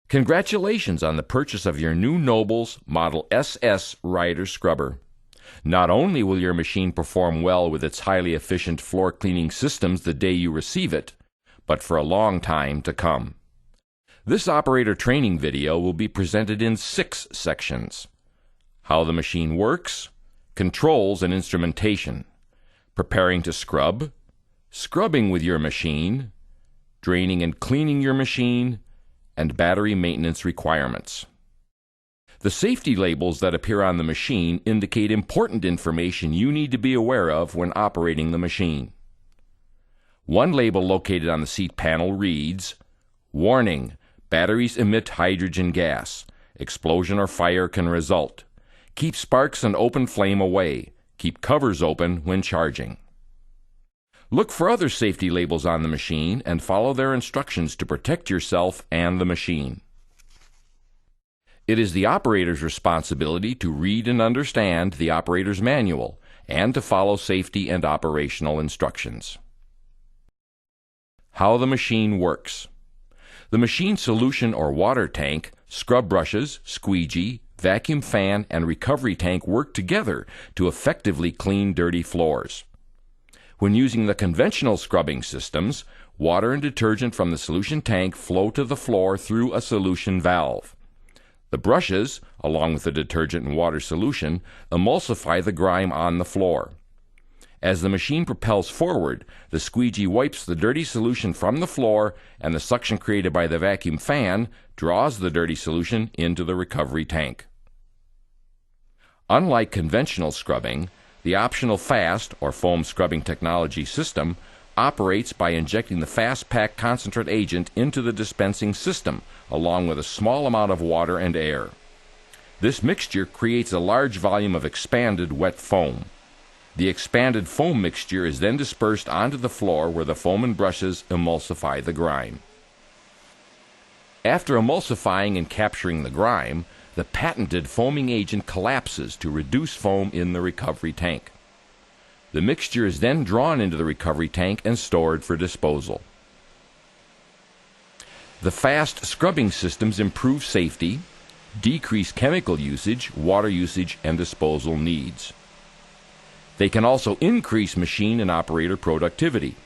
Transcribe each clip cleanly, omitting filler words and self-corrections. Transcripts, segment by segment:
Congratulations on the purchase of your new Nobles Model SS Rider Scrubber. Not only will your machine perform well with its highly efficient floor cleaning systems the day you receive it, but for a long time to come. This operator training video will be presented in 6 sections: how the machine works, controls and instrumentation, preparing to scrub, scrubbing with your machine, draining and cleaning your machine, and battery maintenance requirements. The safety labels that appear on the machine indicate important information you need to be aware of when operating the machine. One label located on the seat panel reads, "Warning, batteries emit hydrogen gas. Explosion or fire can result. Keep sparks and open flame away. Keep covers open when charging." Look for other safety labels on the machine and follow their instructions to protect yourself and the machine. It is the operator's responsibility to read and understand the operator's manual and to follow safety and operational instructions. How the machine works. The machine solution or water tank, scrub brushes, squeegee, vacuum fan, and recovery tank work together to effectively clean dirty floors. When using the conventional scrubbing systems, water and detergent from the solution tank flow to the floor through a solution valve. The brushes, along with the detergent and water solution, emulsify the grime on the floor. As the machine propels forward, the squeegee wipes the dirty solution from the floor, and the suction created by the vacuum fan draws the dirty solution into the recovery tank. Unlike conventional scrubbing, the optional FAST, or foam scrubbing technology system, operates by injecting the fast-pack concentrate agent into the dispensing system, along with a small amount of water and air. This mixture creates a large volume of expanded wet foam. The expanded foam mixture is then dispersed onto the floor where the foam and brushes emulsify the grime. After emulsifying and capturing the grime, the patented foaming agent collapses to reduce foam in the recovery tank. The mixture is then drawn into the recovery tank and stored for disposal. The fast scrubbing systems improve safety, decrease chemical usage, water usage, and disposal needs. They can also increase machine and operator productivity.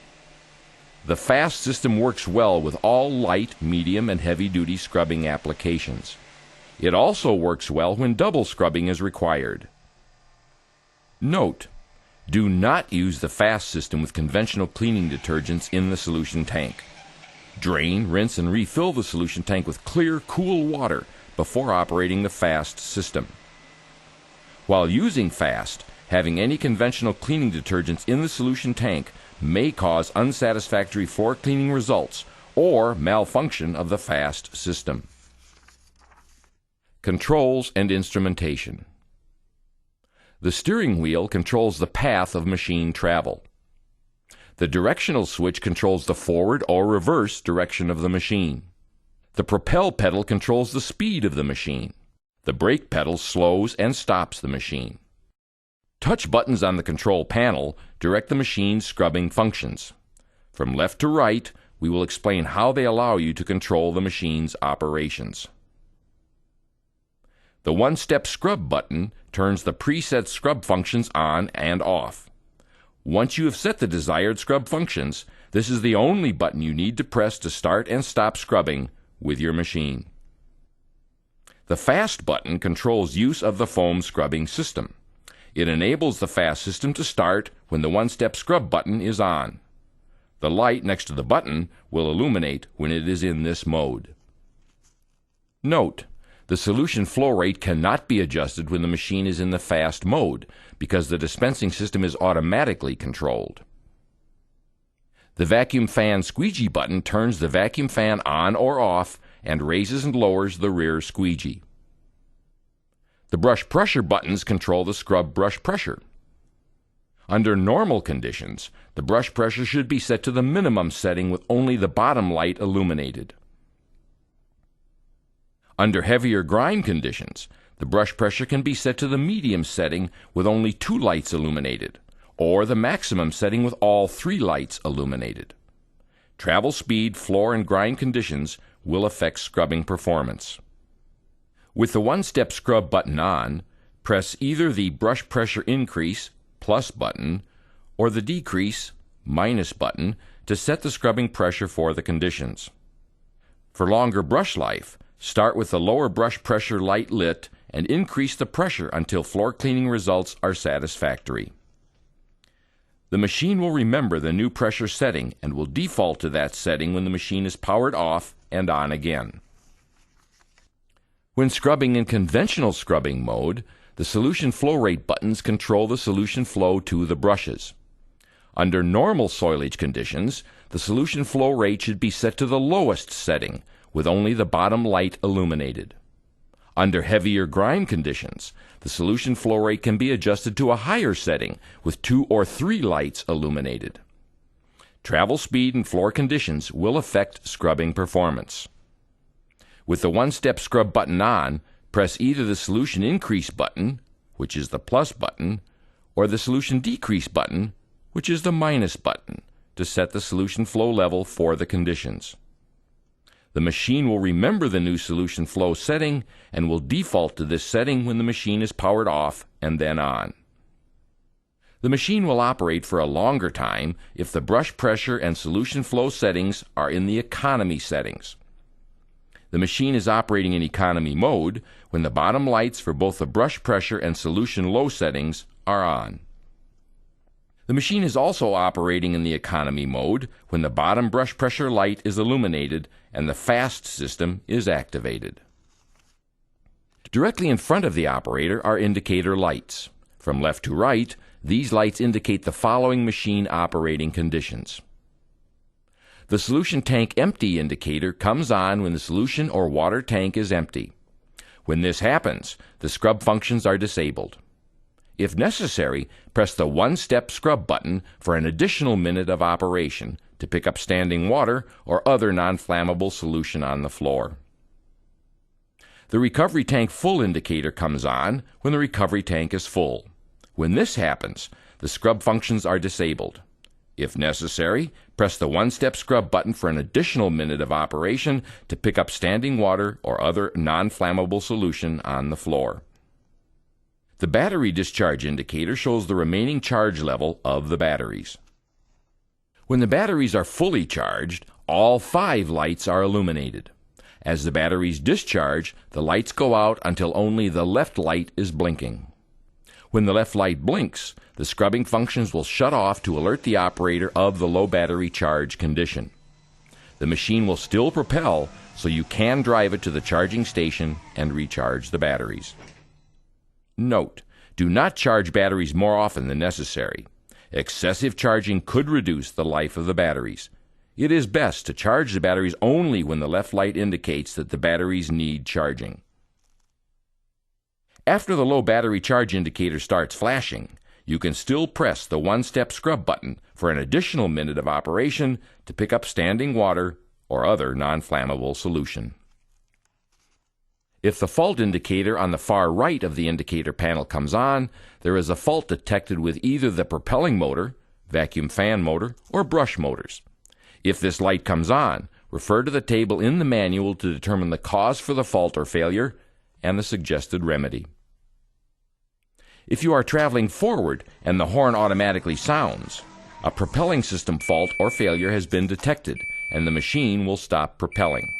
The FAST system works well with all light, medium, and heavy-duty scrubbing applications. It also works well when double scrubbing is required. Note: do not use the FAST system with conventional cleaning detergents in the solution tank. Drain, rinse, and refill the solution tank with clear, cool water before operating the FAST system. While using FAST, having any conventional cleaning detergents in the solution tank may cause unsatisfactory floor cleaning results or malfunction of the FAST system. Controls and instrumentation. The steering wheel controls the path of machine travel. The directional switch controls the forward or reverse direction of the machine. The propel pedal controls the speed of the machine. The brake pedal slows and stops the machine. Touch buttons on the control panel direct the machine's scrubbing functions. From left to right, we will explain how they allow you to control the machine's operations. The one-step scrub button turns the preset scrub functions on and off. Once you have set the desired scrub functions, this is the only button you need to press to start and stop scrubbing with your machine. The FAST button controls use of the foam scrubbing system. It enables the FAST system to start when the one-step scrub button is on. The light next to the button will illuminate when it is in this mode. Note: the solution flow rate cannot be adjusted when the machine is in the FAST mode because the dispensing system is automatically controlled. The vacuum fan squeegee button turns the vacuum fan on or off and raises and lowers the rear squeegee. The brush pressure buttons control the scrub brush pressure. Under normal conditions, the brush pressure should be set to the minimum setting with only the bottom light illuminated. Under heavier grime conditions, the brush pressure can be set to the medium setting with only 2 lights illuminated, or the maximum setting with all 3 lights illuminated. Travel speed, floor, and grime conditions will affect scrubbing performance. With the one-step scrub button on, press either the brush pressure increase plus button or the decrease minus button to set the scrubbing pressure for the conditions. For longer brush life, start with the lower brush pressure light lit and increase the pressure until floor cleaning results are satisfactory. The machine will remember the new pressure setting and will default to that setting when the machine is powered off and on again. When scrubbing in conventional scrubbing mode, the solution flow rate buttons control the solution flow to the brushes. Under normal soilage conditions, the solution flow rate should be set to the lowest setting, with only the bottom light illuminated. Under heavier grime conditions, the solution flow rate can be adjusted to a higher setting, with 2 or 3 lights illuminated. Travel speed and floor conditions will affect scrubbing performance. With the one-step scrub button on, press either the solution increase button, which is the plus button, or the solution decrease button, which is the minus button, to set the solution flow level for the conditions. The machine will remember the new solution flow setting and will default to this setting when the machine is powered off and then on. The machine will operate for a longer time if the brush pressure and solution flow settings are in the economy settings. The machine is operating in economy mode when the bottom lights for both the brush pressure and solution low settings are on. The machine is also operating in the economy mode when the bottom brush pressure light is illuminated and the fast system is activated. Directly in front of the operator are indicator lights. From left to right, these lights indicate the following machine operating conditions. The solution tank empty indicator comes on when the solution or water tank is empty. When this happens, the scrub functions are disabled. If necessary, press the one-step scrub button for an additional minute of operation to pick up standing water or other non-flammable solution on the floor. The recovery tank full indicator comes on when the recovery tank is full. When this happens, the scrub functions are disabled. If necessary, press the one-step scrub button for an additional minute of operation to pick up standing water or other non-flammable solution on the floor. The battery discharge indicator shows the remaining charge level of the batteries. When the batteries are fully charged, all 5 lights are illuminated. As the batteries discharge, the lights go out until only the left light is blinking. When the left light blinks, the scrubbing functions will shut off to alert the operator of the low battery charge condition. The machine will still propel, so you can drive it to the charging station and recharge the batteries. Note: do not charge batteries more often than necessary. Excessive charging could reduce the life of the batteries. It is best to charge the batteries only when the left light indicates that the batteries need charging. After the low battery charge indicator starts flashing, you can still press the one-step scrub button for an additional minute of operation to pick up standing water or other non-flammable solution. If the fault indicator on the far right of the indicator panel comes on, there is a fault detected with either the propelling motor, vacuum fan motor, or brush motors. If this light comes on, refer to the table in the manual to determine the cause for the fault or failure and the suggested remedy. If you are traveling forward and the horn automatically sounds, a propelling system fault or failure has been detected and the machine will stop propelling.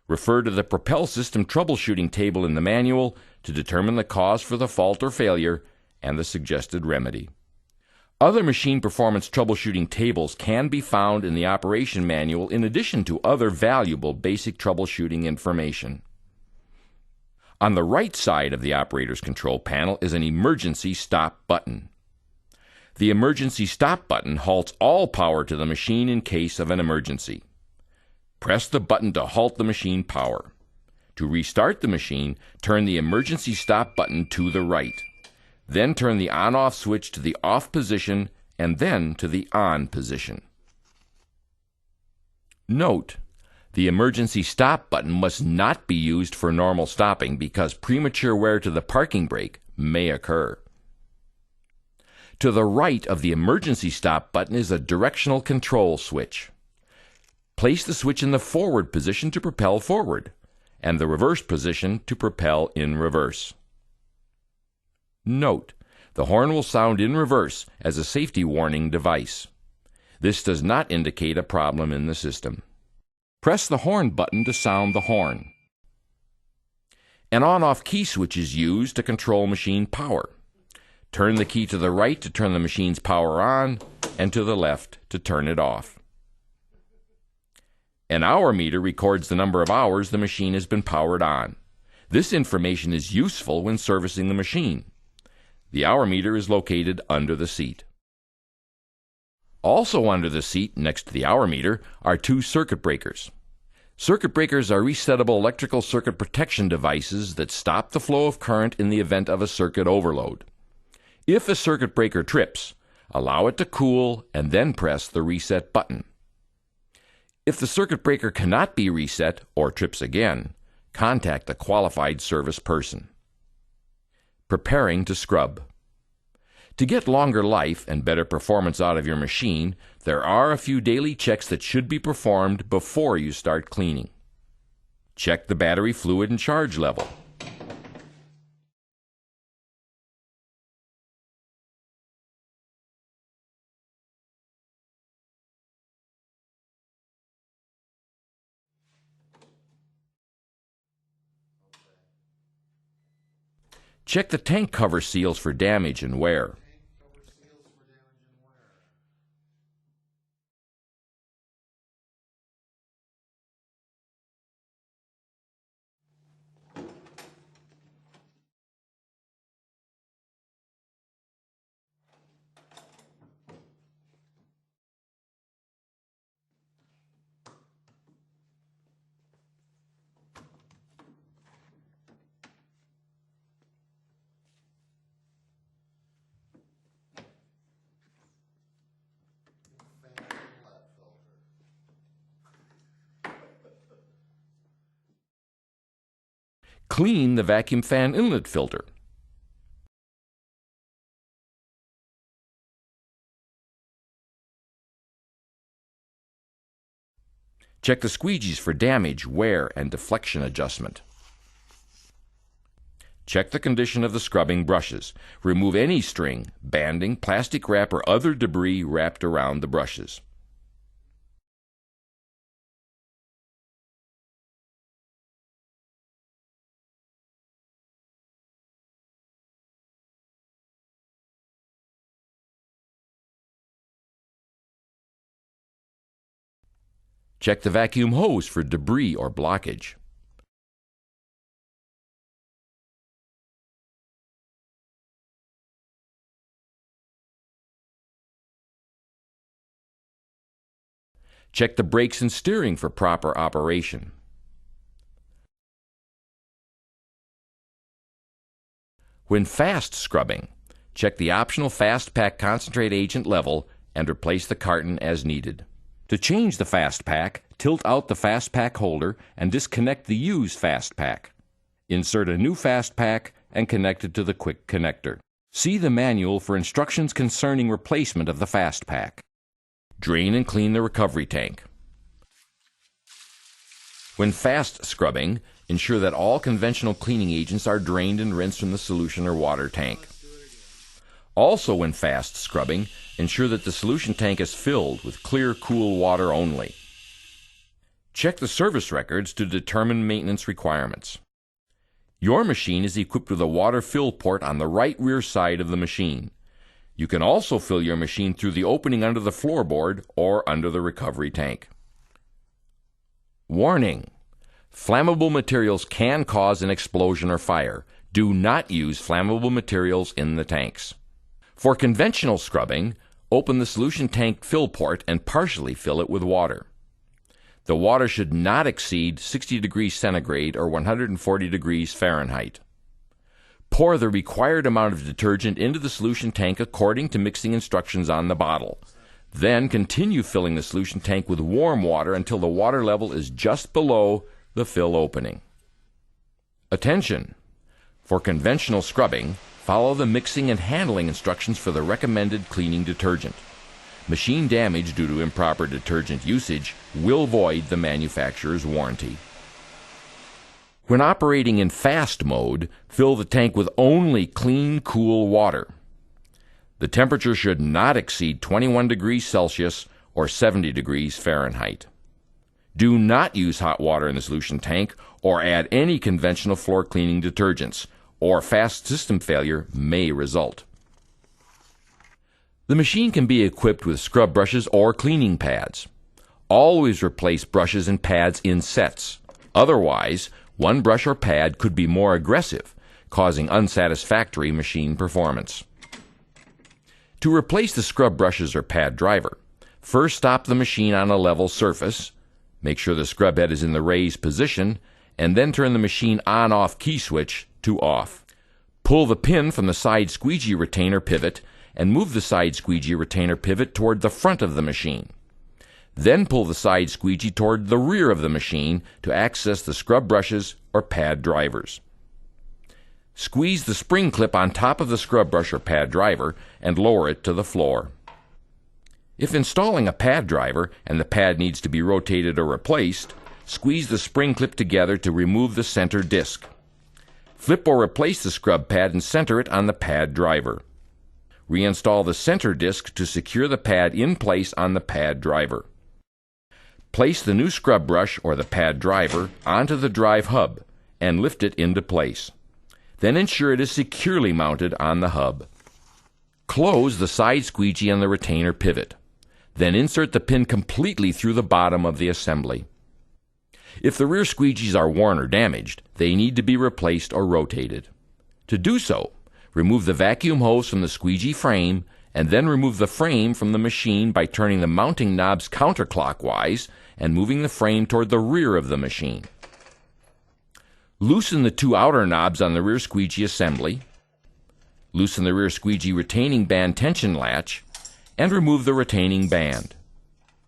Refer to the Propel System troubleshooting table in the manual to determine the cause for the fault or failure and the suggested remedy. Other machine performance troubleshooting tables can be found in the operation manual in addition to other valuable basic troubleshooting information. On the right side of the operator's control panel is an emergency stop button. The emergency stop button halts all power to the machine in case of an emergency. Press the button to halt the machine power. To restart the machine, turn the emergency stop button to the right. Then turn the on-off switch to the off position and then to the on position. Note: the emergency stop button must not be used for normal stopping because premature wear to the parking brake may occur. To the right of the emergency stop button is a directional control switch. Place the switch in the forward position to propel forward, and the reverse position to propel in reverse. Note: the horn will sound in reverse as a safety warning device. This does not indicate a problem in the system. Press the horn button to sound the horn. An on-off key switch is used to control machine power. Turn the key to the right to turn the machine's power on, and to the left to turn it off. An hour meter records the number of hours the machine has been powered on. This information is useful when servicing the machine. The hour meter is located under the seat. Also under the seat, next to the hour meter, are two circuit breakers. Circuit breakers are resettable electrical circuit protection devices that stop the flow of current in the event of a circuit overload. If a circuit breaker trips, allow it to cool and then press the reset button. If the circuit breaker cannot be reset or trips again, contact a qualified service person. Preparing to scrub. To get longer life and better performance out of your machine, there are a few daily checks that should be performed before you start cleaning. Check the battery fluid and charge level. Check the tank cover seals for damage and wear. Clean the vacuum fan inlet filter. Check the squeegees for damage, wear, and deflection adjustment. Check the condition of the scrubbing brushes. Remove any string, banding, plastic wrap, or other debris wrapped around the brushes. Check the vacuum hose for debris or blockage. Check the brakes and steering for proper operation. When fast scrubbing, check the optional Fast Pack concentrate agent level and replace the carton as needed. To change the Fast Pack, tilt out the Fast Pack holder and disconnect the used Fast Pack. Insert a new Fast Pack and connect it to the quick connector. See the manual for instructions concerning replacement of the Fast Pack. Drain and clean the recovery tank. When fast scrubbing, ensure that all conventional cleaning agents are drained and rinsed from the solution or water tank. Also, when fast scrubbing, ensure that the solution tank is filled with clear, cool water only. Check the service records to determine maintenance requirements. Your machine is equipped with a water fill port on the right rear side of the machine. You can also fill your machine through the opening under the floorboard or under the recovery tank. Warning: flammable materials can cause an explosion or fire. Do not use flammable materials in the tanks. For conventional scrubbing, open the solution tank fill port and partially fill it with water. The water should not exceed 60 degrees centigrade or 140 degrees Fahrenheit. Pour the required amount of detergent into the solution tank according to mixing instructions on the bottle. Then continue filling the solution tank with warm water until the water level is just below the fill opening. Attention! For conventional scrubbing, follow the mixing and handling instructions for the recommended cleaning detergent. Machine damage due to improper detergent usage will void the manufacturer's warranty. When operating in fast mode, fill the tank with only clean, cool water. The temperature should not exceed 21 degrees Celsius or 70 degrees Fahrenheit. Do not use hot water in the solution tank or add any conventional floor cleaning detergents, or fast system failure may result. The machine can be equipped with scrub brushes or cleaning pads. Always replace brushes and pads in sets. Otherwise, one brush or pad could be more aggressive, causing unsatisfactory machine performance. To replace the scrub brushes or pad driver, first stop the machine on a level surface, make sure the scrub head is in the raised position, and then turn the machine on-off key switch to off. Pull the pin from the side squeegee retainer pivot and move the side squeegee retainer pivot toward the front of the machine. Then pull the side squeegee toward the rear of the machine to access the scrub brushes or pad drivers. Squeeze the spring clip on top of the scrub brush or pad driver and lower it to the floor. If installing a pad driver and the pad needs to be rotated or replaced, squeeze the spring clip together to remove the center disc. Flip or replace the scrub pad and center it on the pad driver. Reinstall the center disc to secure the pad in place on the pad driver. Place the new scrub brush or the pad driver onto the drive hub and lift it into place. Then ensure it is securely mounted on the hub. Close the side squeegee and the retainer pivot. Then insert the pin completely through the bottom of the assembly. If the rear squeegees are worn or damaged, they need to be replaced or rotated. To do so, remove the vacuum hose from the squeegee frame and then remove the frame from the machine by turning the mounting knobs counterclockwise and moving the frame toward the rear of the machine. Loosen the two outer knobs on the rear squeegee assembly. Loosen the rear squeegee retaining band tension latch and remove the retaining band.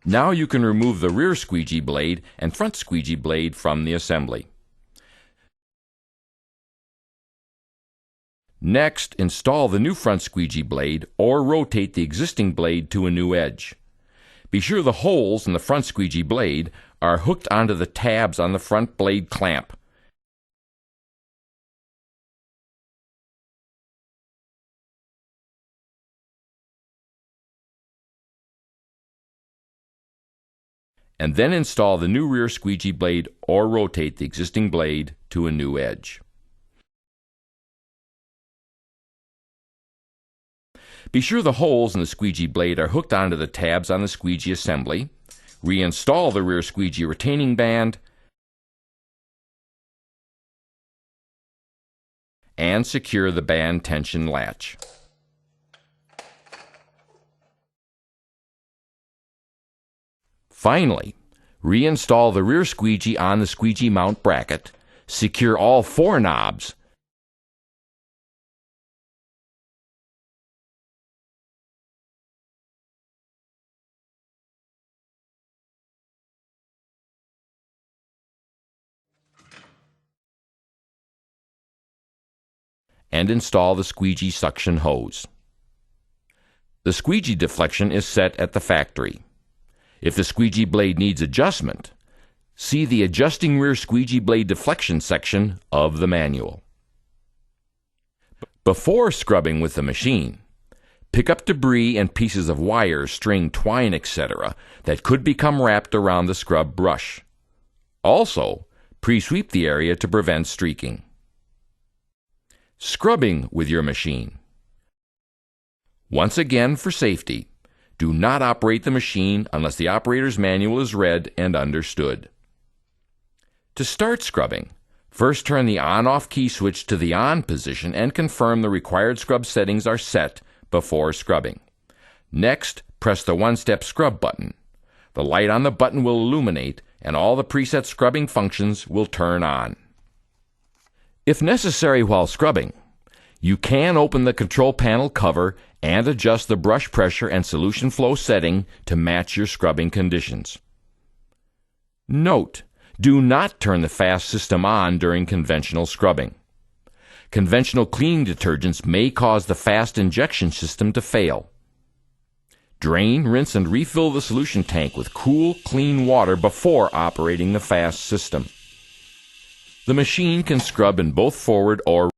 Now you can remove the rear squeegee blade and front squeegee blade from the assembly. Next, install the new front squeegee blade or rotate the existing blade to a new edge. Be sure the holes in the front squeegee blade are hooked onto the tabs on the front blade clamp. And then install the new rear squeegee blade or rotate the existing blade to a new edge. Be sure the holes in the squeegee blade are hooked onto the tabs on the squeegee assembly. Reinstall the rear squeegee retaining band and secure the band tension latch. Finally, reinstall the rear squeegee on the squeegee mount bracket, secure all four knobs, and install the squeegee suction hose. The squeegee deflection is set at the factory. If the squeegee blade needs adjustment, see the Adjusting Rear Squeegee Blade Deflection section of the manual. Before scrubbing with the machine, pick up debris and pieces of wire, string, twine, etc. that could become wrapped around the scrub brush. Also, pre-sweep the area to prevent streaking. Scrubbing with your machine. Once again, for safety, do not operate the machine unless the operator's manual is read and understood. To start scrubbing, first turn the on-off key switch to the on position and confirm the required scrub settings are set before scrubbing. Next, press the one-step scrub button. The light on the button will illuminate and all the preset scrubbing functions will turn on. If necessary while scrubbing, you can open the control panel cover and adjust the brush pressure and solution flow setting to match your scrubbing conditions. Note, do not turn the fast system on during conventional scrubbing. Conventional cleaning detergents may cause the fast injection system to fail. Drain, rinse, and refill the solution tank with cool, clean water before operating the fast system. The machine can scrub in both forward or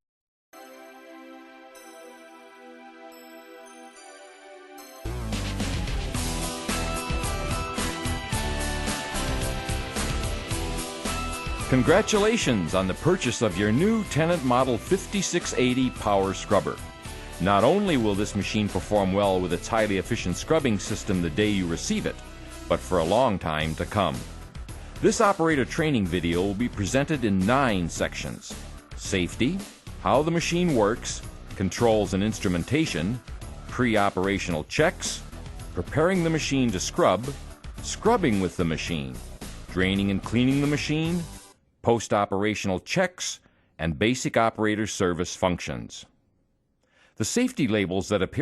Congratulations on the purchase of your new Tennant Model 5680 Power Scrubber. Not only will this machine perform well with its highly efficient scrubbing system the day you receive it, but for a long time to come. This operator training video will be presented in 9 sections: safety, how the machine works, controls and instrumentation, pre-operational checks, preparing the machine to scrub, scrubbing with the machine, draining and cleaning the machine, post-operational checks, and basic operator service functions. The safety labels that appear